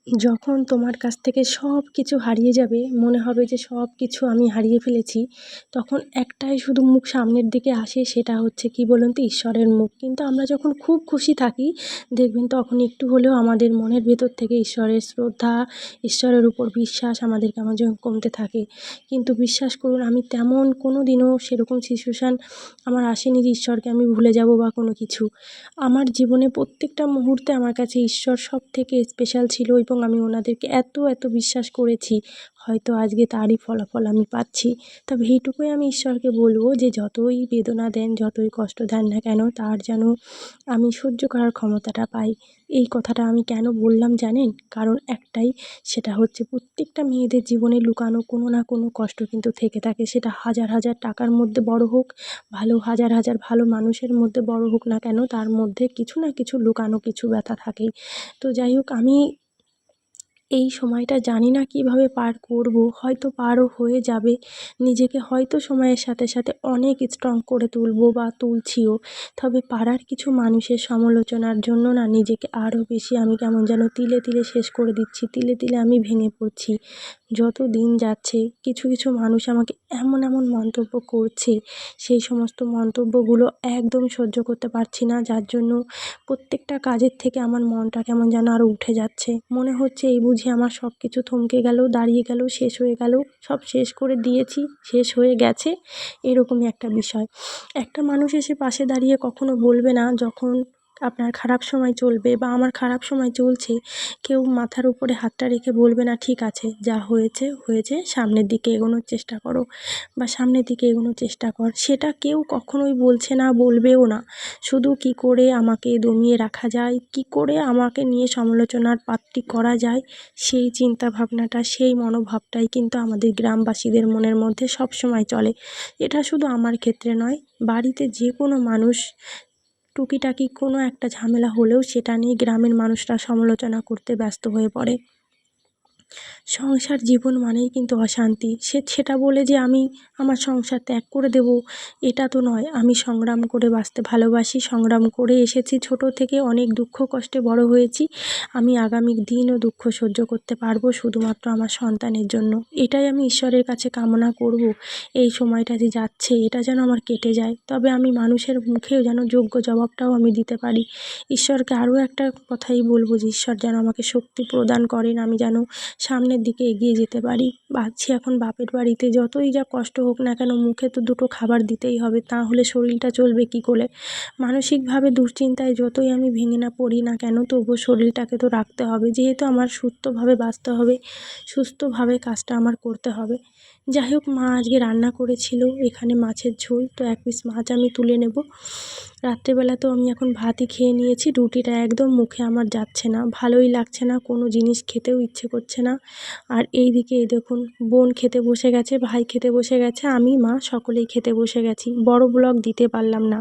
যখন তোমার কাছ থেকে সব কিছু হারিয়ে যাবে, মনে হবে যে সব কিছু আমি হারিয়ে ফেলেছি, তখন একটাই শুধু মুখ সামনের দিকে আসে, সেটা হচ্ছে কি বলুন তো, ঈশ্বরের মুখ। কিন্তু আমরা যখন খুব খুশি থাকি, দেখবেন তখন একটু হলেও আমাদের মনের ভেতর থেকে ঈশ্বরের শ্রদ্ধা, ঈশ্বরের উপর বিশ্বাস আমাদের কেমন যেন কমতে থাকে। কিন্তু বিশ্বাস করুন, আমি তেমন কোনো দিনও সেরকম সিচুয়েশান আমার আসেনি যে ঈশ্বরকে আমি ভুলে যাব বা কোনো কিছু। আমার জীবনে প্রত্যেকটা মুহূর্তে আমার কাছে ঈশ্বর সবথেকে স্পেশাল ছিল এবং আমি ওনাদেরকে এত এত বিশ্বাস করেছি, হয়তো আজকে তারই ফলাফল আমি পাচ্ছি। তবে এইটুকুই আমি ঈশ্বরকে বলবো যে যতই বেদনা দেন, যতই কষ্ট দেন না কেন, তার যেন আমি সহ্য করার ক্ষমতাটা পাই। এই কথাটা আমি কেন বললাম জানেন? কারণ একটাই, সেটা হচ্ছে প্রত্যেকটা মেয়েদের জীবনে লুকানো কোনো না কোনো কষ্ট কিন্তু থেকে থাকে। সেটা হাজার হাজার টাকার মধ্যে বড় হোক, হাজার হাজার ভালো মানুষের মধ্যে বড় হোক না কেন, তার মধ্যে কিছু না কিছু লুকানো কিছু ব্যথা থাকেই। তো যাই হোক, আমি এই সময়টা জানি না কিভাবে পার করব, হয়তো পারও হয়ে যাবে। নিজেকে হয়তো সময়ের সাথে সাথে অনেক স্ট্রং করে তুলবো বা তুলছিও। তবে পাড়ার কিছু মানুষের সমালোচনার জন্য না, নিজেকে আরও বেশি আমি কেমন যেন তিলে তিলে শেষ করে দিচ্ছি, তিলে তিলে আমি ভেঙে পড়ছি। যত দিন যাচ্ছে কিছু কিছু মানুষ আমাকে এমন এমন মন্তব্য করছে, সেই সমস্ত মন্তব্যগুলো একদম সহ্য করতে পারছি না, যার জন্য প্রত্যেকটা কাজের থেকে আমার মনটা কেমন যেন আরও উঠে যাচ্ছে। মনে হচ্ছে এই বুঝি আমার সব কিছু থমকে গেল, দাঁড়িয়ে গেল, শেষ হয়ে গেল, সব শেষ করে দিয়েছি, শেষ হয়ে গেছে, এরকমই একটা বিষয়। একটা মানুষ এসে পাশে দাঁড়িয়ে কখনো বলবে না, যখন আপনার খারাপ সময় চলবে বা আমার খারাপ সময় চলছে, কেউ মাথার উপরে হাতটা রেখে বলবে না, ঠিক আছে, যা হয়েছে হয়েছে, সামনের দিকে এগোনোর চেষ্টা করো বা সামনের দিকে এগোনোর চেষ্টা কর। সেটা কেউ কখনোই বলছে না, বলবেও না। শুধু কী করে আমাকে দমিয়ে রাখা যায়, কী করে আমাকে নিয়ে সমালোচনার পাত্রী করা যায়, সেই চিন্তা ভাবনাটা, সেই মনোভাবটাই কিন্তু আমাদের গ্রামবাসীদের মনের মধ্যে সবসময় চলে। এটা শুধু আমার ক্ষেত্রে নয়, বাড়িতে যে কোনো মানুষ টুকিটাকি কোনো একটা ঝামেলা হলেও সেটা নিয়ে গ্রামের মানুষরা সমালোচনা করতে ব্যস্ত হয়ে পড়ে। সংসার জীবন মানেই কিন্তু অশান্তি। সেটা বলে যে আমি আমার সংসার ত্যাগ করে দেব, এটা তো নয়। আমি সংগ্রাম করে বাঁচতে ভালোবাসি, সংগ্রাম করে এসেছি ছোটো থেকে, অনেক দুঃখ কষ্টে বড় হয়েছি। আমি আগামী দিনও দুঃখ সহ্য করতে পারবো শুধুমাত্র আমার সন্তানের জন্য। এটাই আমি ঈশ্বরের কাছে কামনা করব, এই সময়টা যে যাচ্ছে এটা যেন আমার কেটে যায়। তবে আমি মানুষের মুখেও যেন যোগ্য জবাবটাও আমি দিতে পারি। ঈশ্বরকে আরও একটা কথাই বলব যে ঈশ্বর যেন আমাকে শক্তি প্রদান করেন, আমি যেন সামনের দিকে এগিয়ে যেতে পারি। ভাবছি এখন বাপের বাড়িতে যতই যা কষ্ট হোক না কেন, মুখে তো দুটো খাবার দিতেই হবে, তাহলে শরীরটা চলবে কী করে। মানসিকভাবে দুশ্চিন্তায় যতই আমি ভেঙে না পড়ি না কেন, তবুও শরীরটাকে তো রাখতে হবে, যেহেতু আমার সুস্থভাবে বাঁচতে হবে, সুস্থভাবে কাজটা আমার করতে হবে। যাই হোক, মা আজকে রান্না করেছিল এখানে মাছের ঝোল, তো এক পিস মাছ আমি তুলে নেব। রাত্রেবেলা তো আমি এখন ভাতই খেয়ে নিয়েছি, রুটিটা একদম মুখে আমার যাচ্ছে না, ভালোই লাগছে না, কোনো জিনিস খেতেও ইচ্ছে করছে না। আর এই দিকে এই দেখুন, বোন খেতে বসে গেছে, ভাই খেতে বসে গেছে, আমি মা সকলেই খেতে বসে গেছি। বড় ব্লগ দিতে পারলাম না।